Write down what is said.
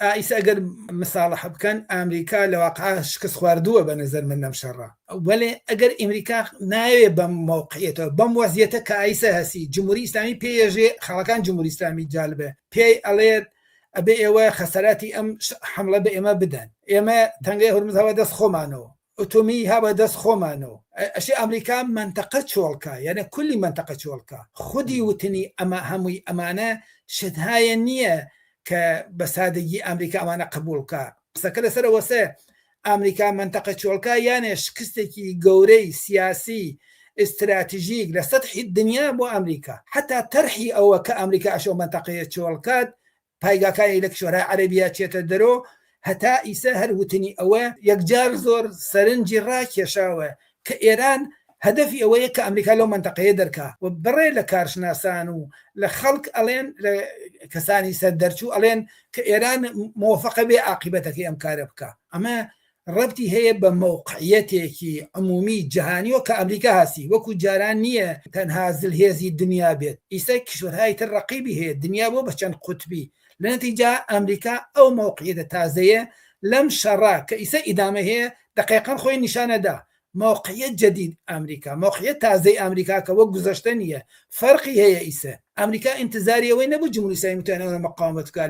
ئیسا ئەگەر مساڵح بکەن ئەمریکا لە واقعا شکست خواردووە بە نەزەر من لەم شەڕە، وەڵێ ئەگەر ئەمریکا ناوێ بەم موقعیتەوە بەم وەزیەتە کە ئایسا هەسی جمهوری ئیسلامی پێژێ خەڵکان جمهوری ئیسلامی جالبێ پێی ئەڵێت ئەبێ ئێوە خەسەراتی ئەم حملە بە ئێمە بدەن، ئێمە تەنگەی هورمز هەوە دەست خۆمانەوە، ئۆتۆمی هەبە دەست خۆمانەوە، ئەشی ئەمریکا منتەقە چۆڵکە، یعنی کولی منتەقە چۆڵکە، خودی وتنی ئەمە هەمووی ئەمانە شتهایە نییە کە بە سادەگی ئەمریکا ئەمانە قبولکە. قسەکە لەسەرەوە سێ ئەمریکا منتەقە چۆڵکە یانێ شکستێکی گەورەی سیاسی استراتیژیک لە سەطحی دنیا بۆ ئەمریکا، حتا تەرحی ئەوە کە ئەمریکا ئەشۆ منتەقەیە چۆڵکات پایگاکانی لە کشوەرهای عەرەبیە چێتە دەرۆ، هەتا ئیسا هەر وتنی ئەوە یەکجار زۆر سەرنجی ڕاکێشاوە کە ئێران هەدەفی ئەوەیە کە ئەمریکا لەو منتەقەیە دەرکا و بڕێ لە کارشناسان و لە خەڵک ئەڵێن لە کەسانی سەر دەرچوو ئەڵێن کە ئێران موفقە بێ عاقبەتەکەی ئەم کارە بکە. ئەمە ڕەبتی هەیە بە موقعیەتێکی عمومی جیهانیەوە کە ئەمریکا هاسی وەکو جاران نییە تەنها زلهێزی دنیا بێت، ئیسا کشوەرهای تر ڕەقیبی هەیە دنیا بۆ بە چەند قوتبی، لە نەتیجا ئەمریکا ئەو موقعیەتە تازەیە لەم شەڕا کە ئیسا ئیدامە هەیە دقیقاً خۆی نیشانەدا موقعیت جدید ئەمریکا، موقعیت تازەی ئەمریکا کە وەک گوزەشتە نییە، فەرقی هەیە ئیسا ئەمریکا ئینتزاری ئەوەی نەبوو جمهوری ئیسلامی متوانێت مقاومت بکات.